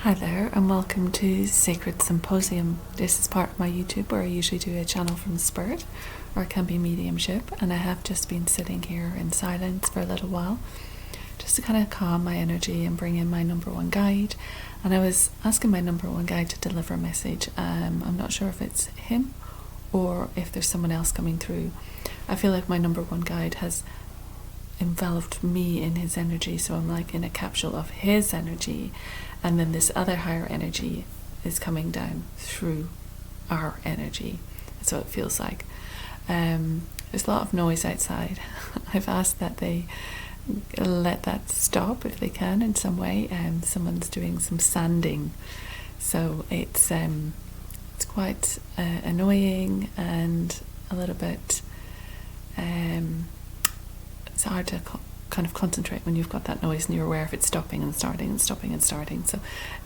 Hi there, and welcome to Sacred Symposium. This is part of my YouTube where I usually do a channel from spirit, or it can be mediumship, and I have just been sitting here in silence for a little while just to kind of calm my energy and bring in my number one guide. And I was asking my number one guide to deliver a message. I'm not sure if it's him or if there's someone else coming through. I feel like my number one guide has enveloped me in his energy, so I'm like in a capsule of his energy, and then this other higher energy is coming down through our energy. That's what it feels like. There's a lot of noise outside. I've asked that they let that stop if they can in some way. Someone's doing some sanding, so it's quite annoying and a little bit it's hard to kind of concentrate when you've got that noise and you're aware of it stopping and starting and stopping and starting. So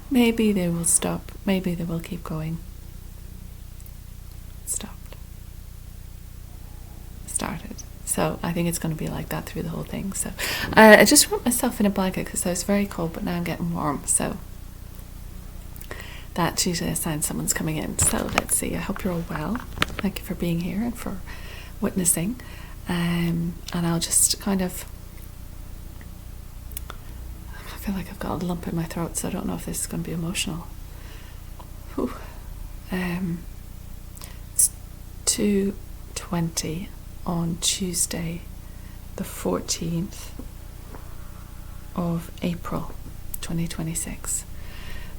maybe they will stop, maybe they will keep going. Stopped. Started. So I think it's going to be like that through the whole thing. So I just wrapped myself in a blanket because I was very cold, but now I'm getting warm. So that's usually a sign someone's coming in. So let's see. I hope you're all well. Thank you for being here and for witnessing. And I'll just kind of, I feel like I've got a lump in my throat, so I don't know if this is going to be emotional. It's 2:20 on Tuesday, the 14th of April 2026.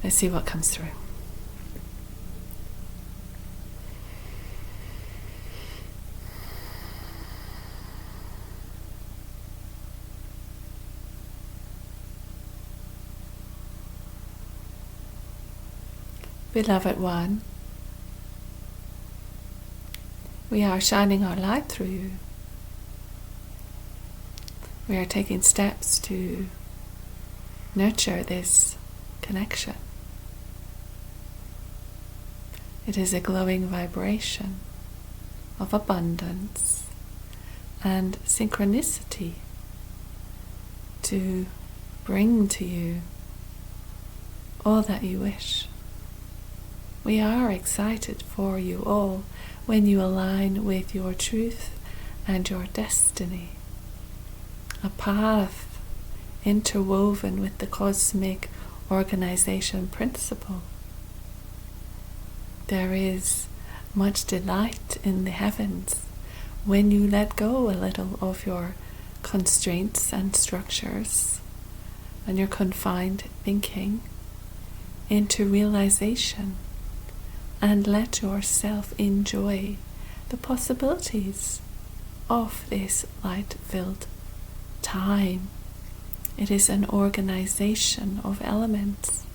Let's see what comes through. Beloved one, we are shining our light through you. We are taking steps to nurture this connection. It is a glowing vibration of abundance and synchronicity to bring to you all that you wish. We are excited for you all when you align with your truth and your destiny. A path interwoven with the cosmic organization principle. There is much delight in the heavens when you let go a little of your constraints and structures and your confined thinking into realization. And let yourself enjoy the possibilities of this light-filled time. It is an organization of elements,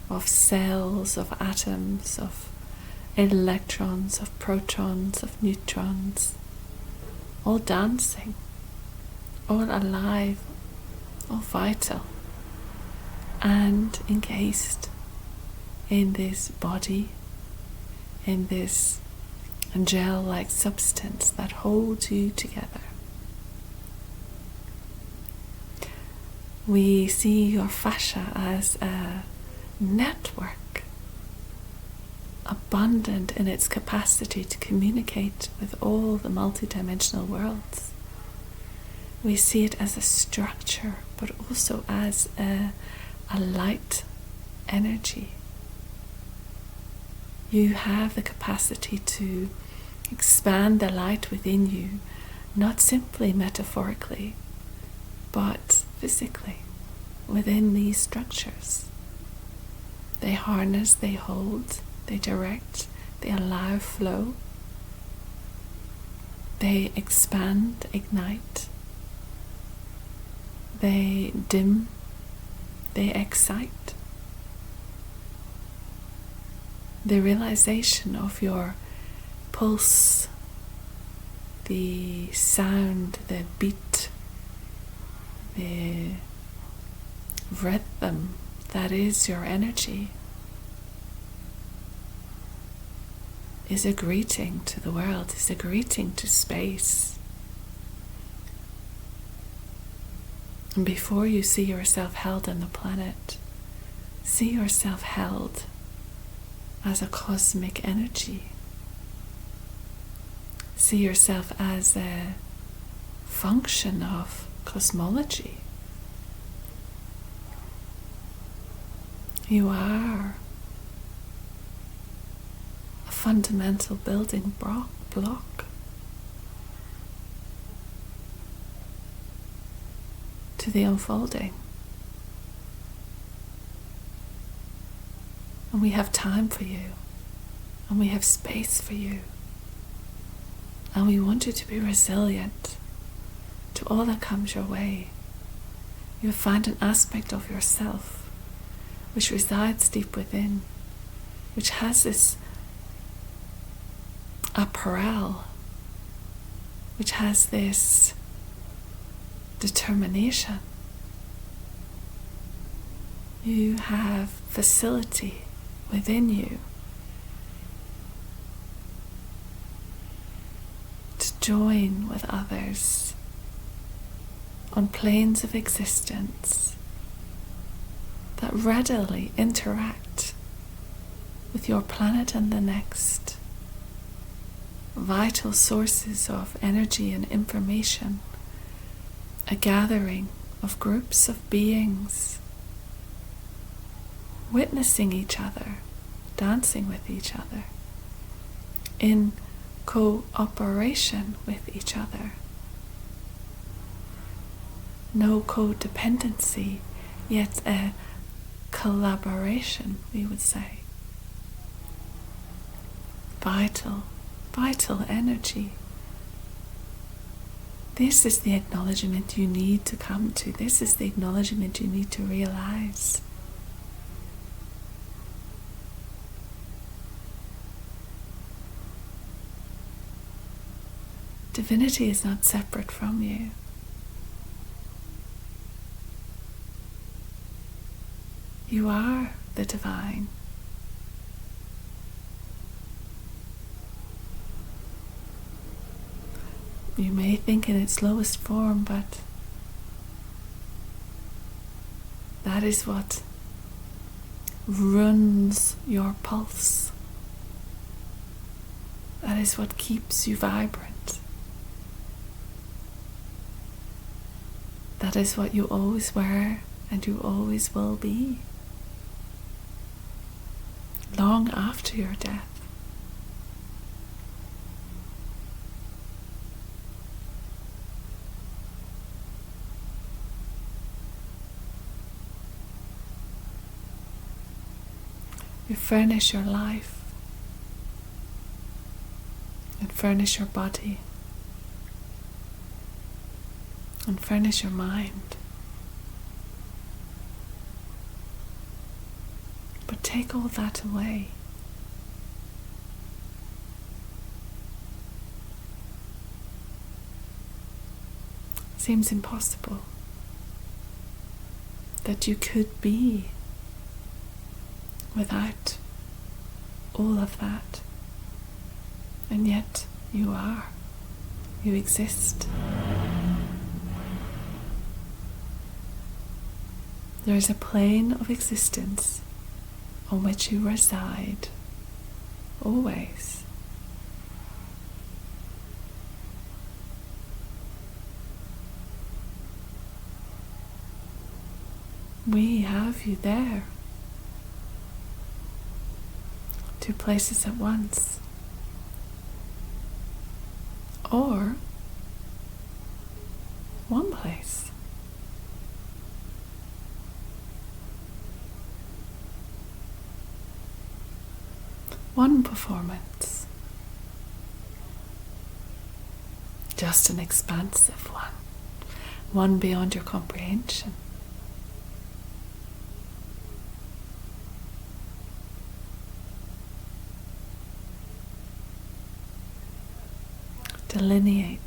of cells, of atoms, of electrons, of protons, of neutrons, all dancing, all alive, all vital, and encased in this body, in this gel-like substance that holds you together. We see your fascia as a network, abundant in its capacity to communicate with all the multidimensional worlds. We see it as a structure, but also as a light energy. You have the capacity to expand the light within you, not simply metaphorically, but physically, within these structures. They harness, they hold, they direct, they allow flow, they expand, ignite, they dim, they excite. The realization of your pulse, the sound, the beat, the rhythm that is your energy is a greeting to the world, is a greeting to space. And before you see yourself held on the planet, See yourself held as a cosmic energy. See yourself as a function of cosmology. You are a fundamental building block to the unfolding. And we have time for you, and we have space for you, and we want you to be resilient to all that comes your way. You find an aspect of yourself which resides deep within, which has this apparel, which has this determination. You have facility within you to join with others on planes of existence that readily interact with your planet and the next, vital sources of energy and information, a gathering of groups of beings witnessing each other, dancing with each other, in cooperation with each other. No codependency, yet a collaboration, we would say. Vital energy. This is the acknowledgement you need to come to. This is the acknowledgement you need to realize. Divinity is not separate from you. You are the divine. You may think in its lowest form, but that is what runs your pulse. That is what keeps you vibrant. That is what you always were and you always will be, long after your death. You furnish your life and furnish your body and furnish your mind. But take all that away. Seems impossible that you could be without all of that. And yet you are. You exist. There is a plane of existence on which you reside, always. We have you there. Two places at once. Or one place. One performance. Just an expansive one. One beyond your comprehension. Delineate.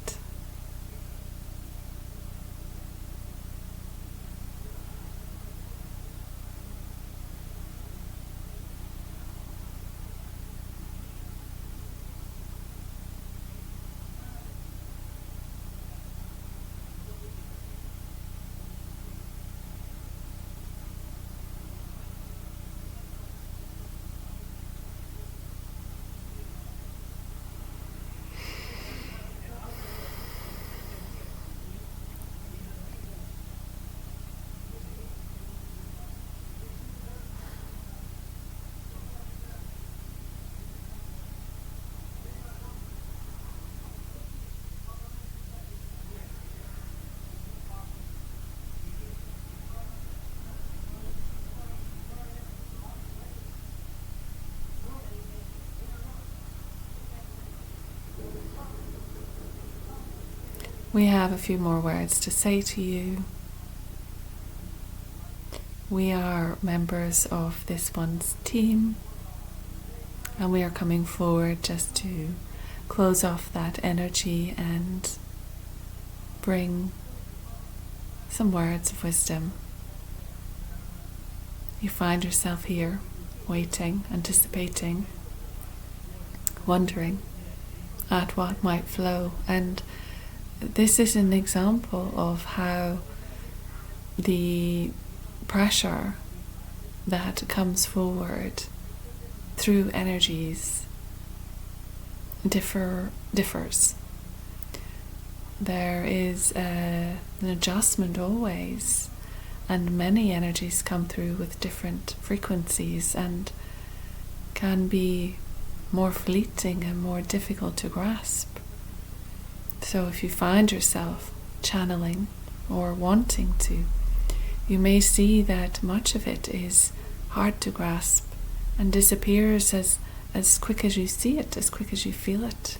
We have a few more words to say to you. We are members of this one's team, and we are coming forward just to close off that energy and bring some words of wisdom. You find yourself here, waiting, anticipating, wondering at what might flow. And this is an example of how the pressure that comes forward through energies differs. There is an adjustment always, and many energies come through with different frequencies and can be more fleeting and more difficult to grasp. So if you find yourself channeling or wanting to, you may see that much of it is hard to grasp and disappears as quick as you see it, as quick as you feel it.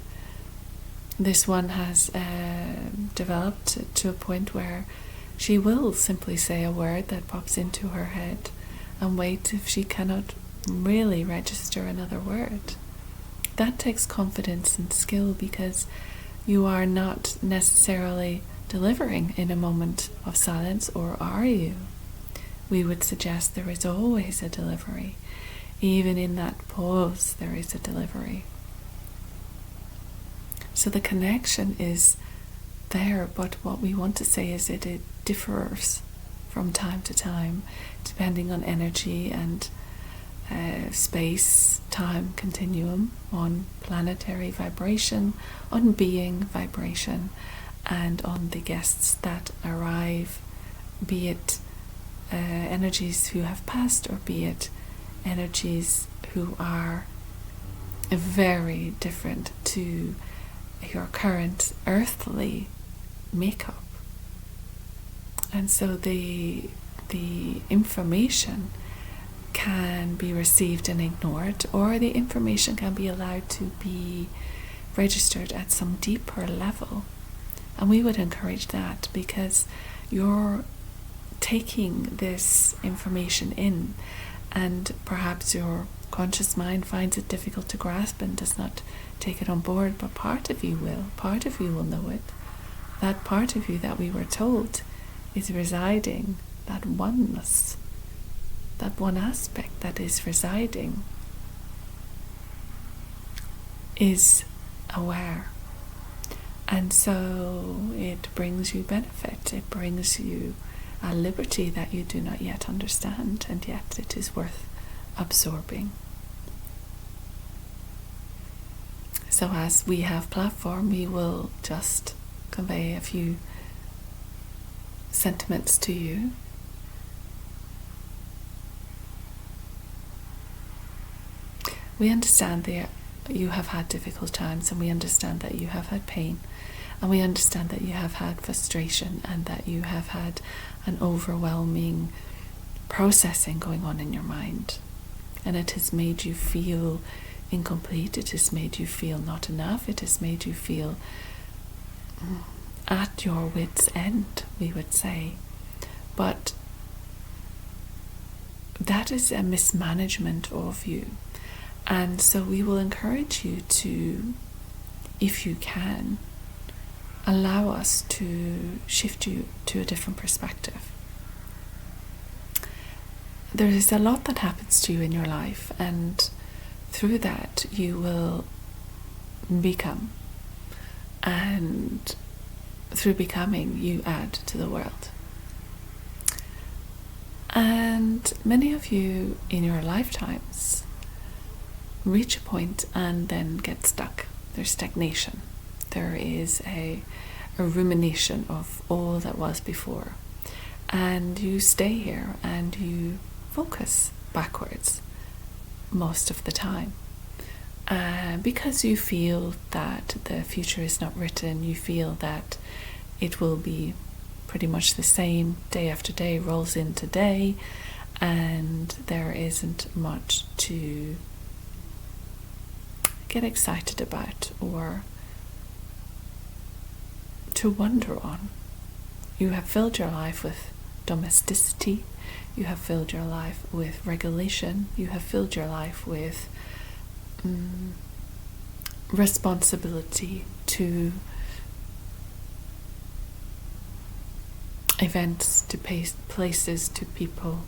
This one has developed to a point where she will simply say a word that pops into her head and wait if she cannot really register another word. That takes confidence and skill, because you are not necessarily delivering in a moment of silence, or are you? We would suggest there is always a delivery. Even in that pause, there is a delivery. So the connection is there, but what we want to say is that it differs from time to time, depending on energy and space-time continuum, on planetary vibration, on being vibration, and on the guests that arrive, be it energies who have passed, or be it energies who are very different to your current earthly makeup. And so the information can be received and ignored, or the information can be allowed to be registered at some deeper level. And we would encourage that, because you're taking this information in, and perhaps your conscious mind finds it difficult to grasp and does not take it on board, but part of you will know it. That part of you that we were told is residing, that oneness, that one aspect that is residing, is aware. And so it brings you benefit, it brings you a liberty that you do not yet understand, and yet it is worth absorbing. So as we have platform, we will just convey a few sentiments to you. We understand that you have had difficult times, and we understand that you have had pain, and we understand that you have had frustration, and that you have had an overwhelming processing going on in your mind, and it has made you feel incomplete, it has made you feel not enough, it has made you feel at your wit's end, we would say. But that is a mismanagement of you, and so we will encourage you to, if you can, allow us to shift you to a different perspective. There is a lot that happens to you in your life, and through that you will become, and through becoming you add to the world. And many of you in your lifetimes reach a point and then get stuck. There's stagnation. There is a rumination of all that was before, and you stay here and you focus backwards most of the time, because you feel that the future is not written. You feel that it will be pretty much the same, day after day rolls into day, and there isn't much to get excited about or to wonder on. You have filled your life with domesticity. You have filled your life with regulation. You have filled your life with responsibility to events, to places, to people.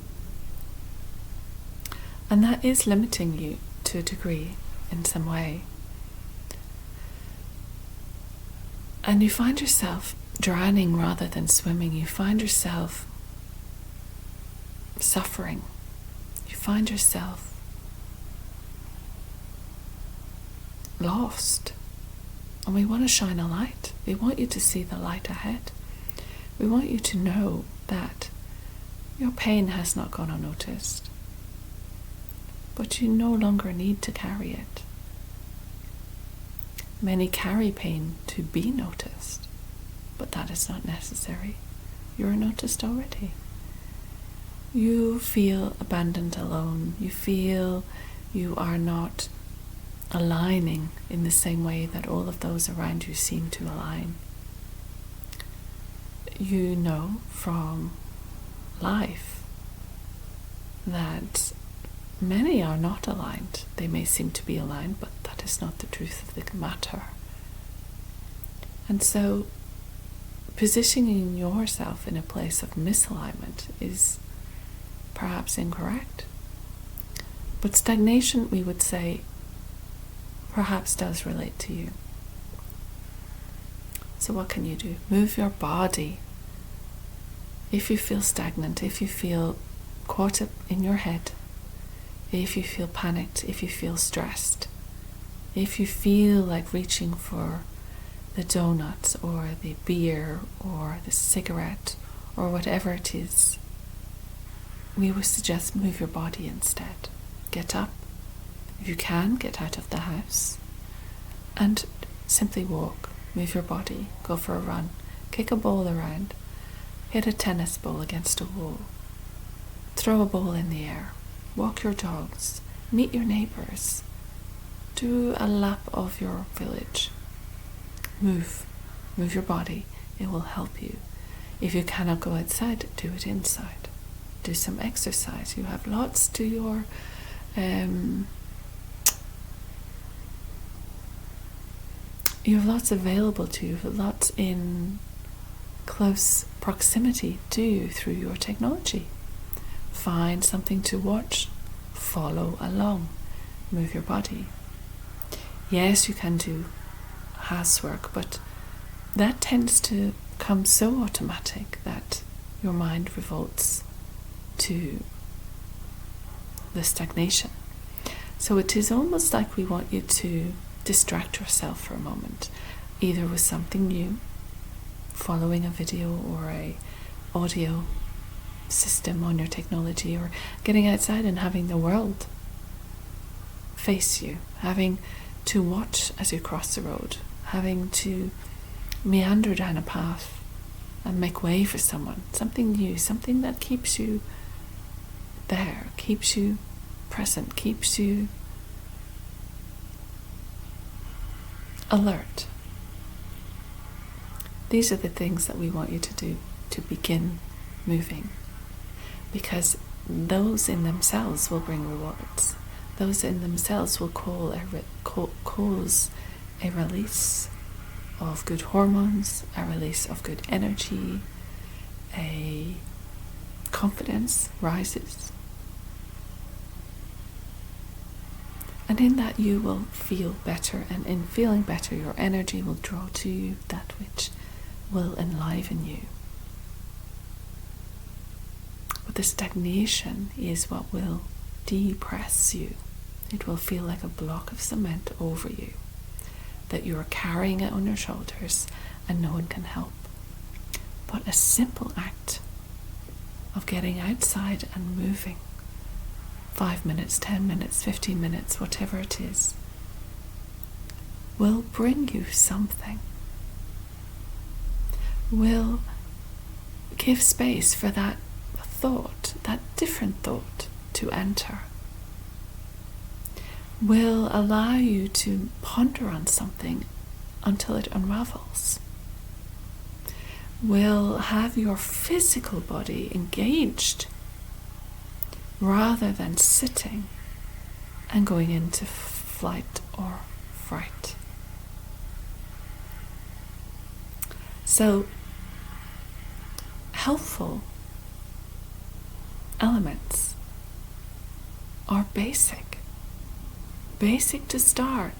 And that is limiting you to a degree in some way. And you find yourself drowning rather than swimming. You find yourself suffering. You find yourself lost. And we want to shine a light. We want you to see the light ahead. We want you to know that your pain has not gone unnoticed, but you no longer need to carry it. Many carry pain to be noticed, but that is not necessary. You are noticed already. You feel abandoned, alone. You feel you are not aligning in the same way that all of those around you seem to align. You know from life that many are not aligned. They may seem to be aligned, but that is not the truth of the matter. And so positioning yourself in a place of misalignment is perhaps incorrect. But stagnation, we would say, perhaps does relate to you. So what can you do? Move your body. If you feel stagnant, if you feel caught up in your head, if you feel panicked, if you feel stressed, if you feel like reaching for the donuts or the beer or the cigarette or whatever it is, we would suggest move your body instead. Get up. If you can, get out of the house and simply walk. Move your body. Go for a run. Kick a ball around. Hit a tennis ball against a wall. Throw a ball in the air. Walk your dogs. Meet your neighbours. Do a lap of your village. Move. Move your body. It will help you. If you cannot go outside, do it inside. Do some exercise. You have lots to your you have lots available to you. You have lots in close proximity to you through your technology. Find something to watch. Follow along. Move your body. Yes, you can do housework, but that tends to come so automatic that your mind revolts to the stagnation. So it is almost like we want you to distract yourself for a moment, either with something new, following a video or a audio system on your technology, or getting outside and having the world face you, having to watch as you cross the road, having to meander down a path and make way for someone, something new, something that keeps you there, keeps you present, keeps you alert. These are the things that we want you to do to begin moving, because those in themselves will bring rewards. Those in themselves will cause a release of good hormones, a release of good energy, a confidence rises. And in that you will feel better, and in feeling better your energy will draw to you that which will enliven you. But the stagnation is what will depress you. It will feel like a block of cement over you, that you are carrying it on your shoulders and no one can help. But a simple act of getting outside and moving, 5 minutes, 10 minutes, 15 minutes, whatever it is, will bring you something, will give space for that thought, that different thought to enter, will allow you to ponder on something until it unravels. will have your physical body engaged rather than sitting and going into flight or fright. So, helpful elements are basic to start.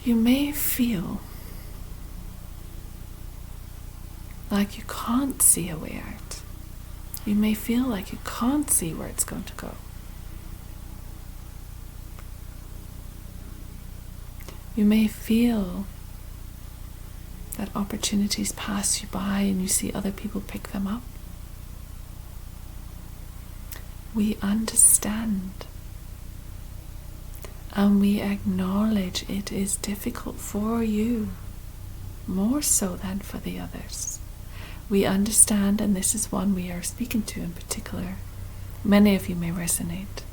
You may feel like you can't see a way out. You may feel like you can't see where it's going to go. You may feel that opportunities pass you by and you see other people pick them up. We understand and we acknowledge it is difficult for you, more so than for the others. We understand, and this is one we are speaking to in particular. Many of you may resonate,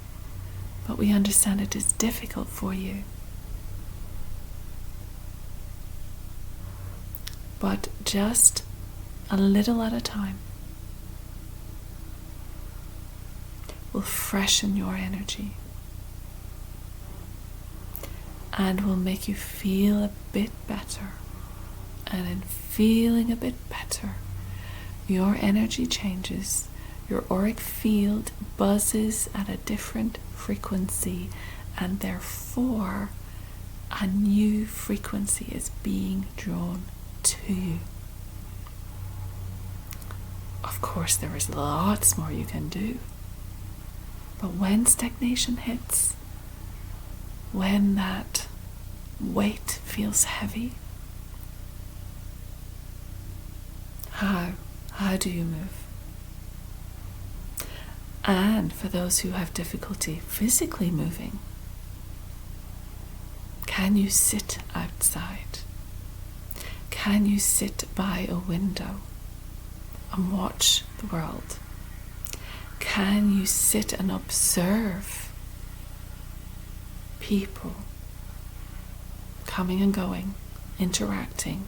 but we understand it is difficult for you. But just a little at a time will freshen your energy and will make you feel a bit better. And in feeling a bit better, your energy changes, your auric field buzzes at a different frequency, and therefore a new frequency is being drawn to you. Of course, there is lots more you can do, but when stagnation hits, when that weight feels heavy, how do you move? And for those who have difficulty physically moving, can you sit outside? Can you sit by a window and watch the world? Can you sit and observe people coming and going, interacting,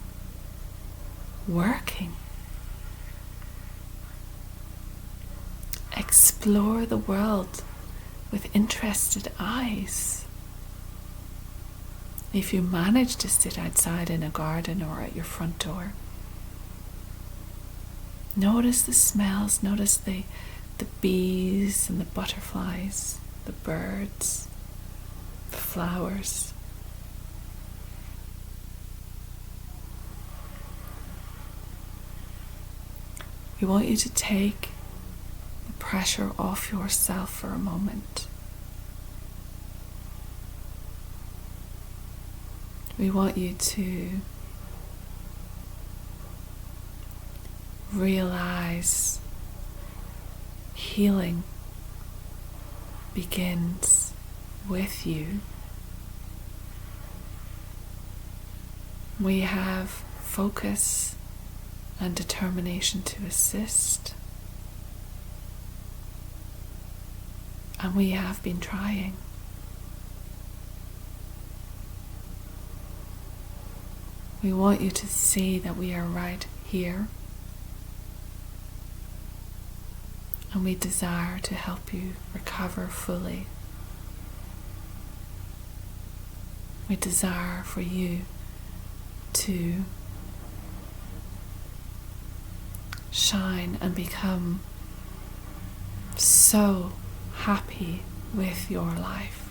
working? Explore the world with interested eyes. If you manage to sit outside in a garden or at your front door, notice the smells, notice the bees and the butterflies, the birds, the flowers. We want you to take the pressure off yourself for a moment. We want you to realize healing begins with you. We have focus and determination to assist, and we have been trying. We want you to see that we are right here, and we desire to help you recover fully. We desire for you to shine and become so happy with your life.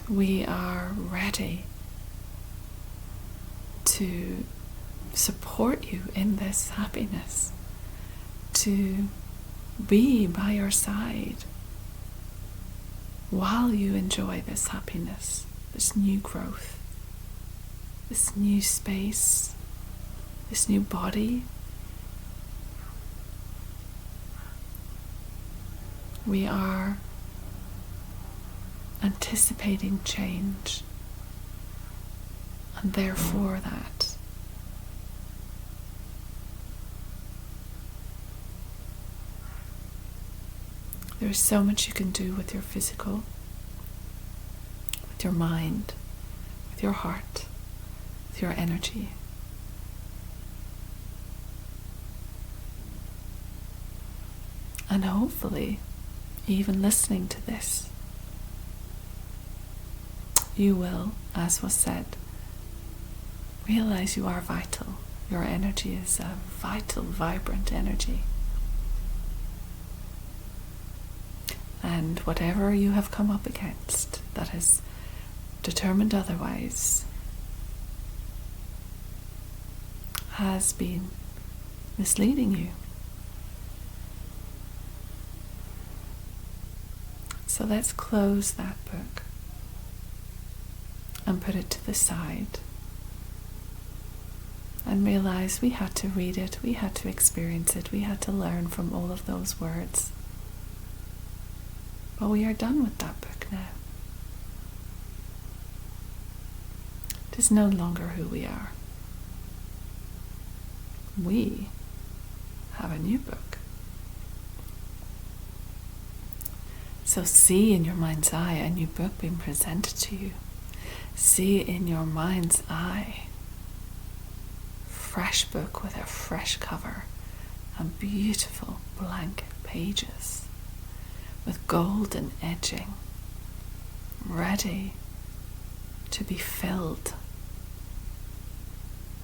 We are ready to support you in this happiness, to be by your side while you enjoy this happiness, this new growth, this new space, this new body. We are anticipating change, and therefore that there is so much you can do with your physical, with your mind, with your heart, with your energy. And hopefully, even listening to this, you will, as was said, realize you are vital. Your energy is a vital, vibrant energy. And whatever you have come up against that has determined otherwise has been misleading you. So let's close that book and put it to the side and realize we had to read it, we had to experience it, we had to learn from all of those words. But we are done with that book now. It is no longer who we are. We have a new book. So see in your mind's eye a new book being presented to you. See in your mind's eye fresh book with a fresh cover and beautiful blank pages with golden edging, ready to be filled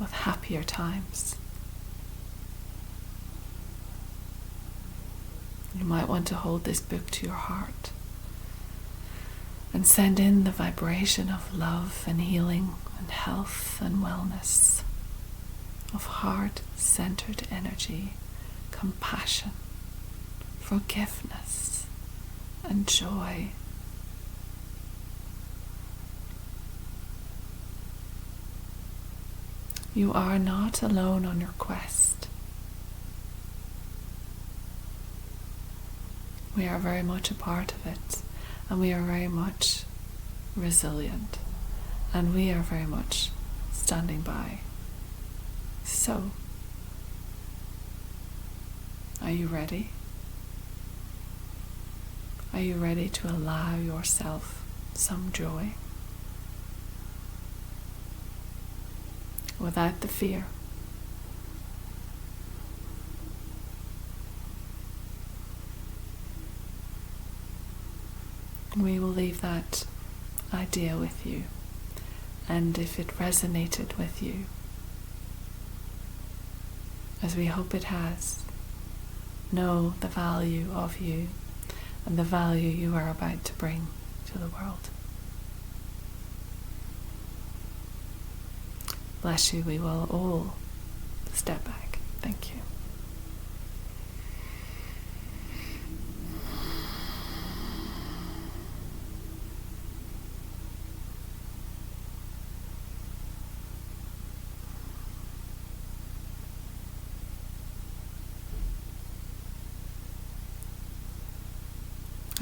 with happier times. You might want to hold this book to your heart and send in the vibration of love and healing and health and wellness, of heart-centered energy, compassion, forgiveness, and joy. You are not alone on your quest. We are very much a part of it, and we are very much resilient, and we are very much standing by. So, are you ready? Are you ready to allow yourself some joy? Without the fear. We will leave that idea with you, and if it resonated with you, as we hope it has, know the value of you and the value you are about to bring to the world. Bless you. We will all step back. Thank you.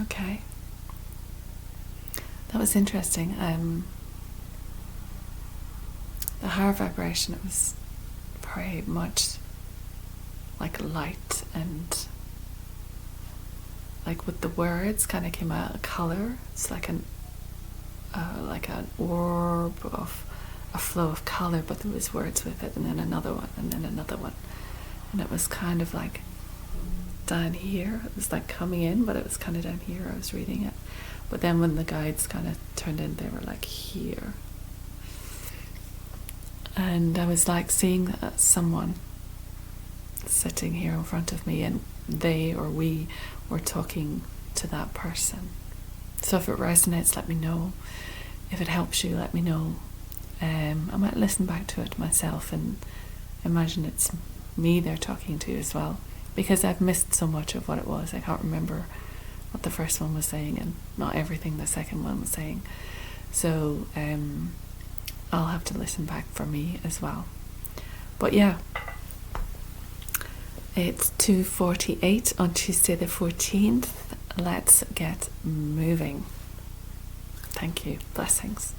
Okay, that was interesting. The higher vibration, it was very much like light, and like with the words kind of came out a color. It's like an orb of a flow of color, but there was words with it, and then another one, and then another one, and it was kind of like down here. It was like coming in, but it was kind of down here. I was reading it, but then when the guides kind of turned in, they were like here, and I was like seeing someone sitting here in front of me, and they or we were talking to that person. So if it resonates, let me know. If it helps you, let me know. I might listen back to it myself and imagine it's me they're talking to as well, because I've missed so much of what it was. I can't remember what the first one was saying, and not everything the second one was saying. So I'll have to listen back for me as well. But yeah, it's 2:48 on Tuesday the 14th. Let's get moving. Thank you. Blessings.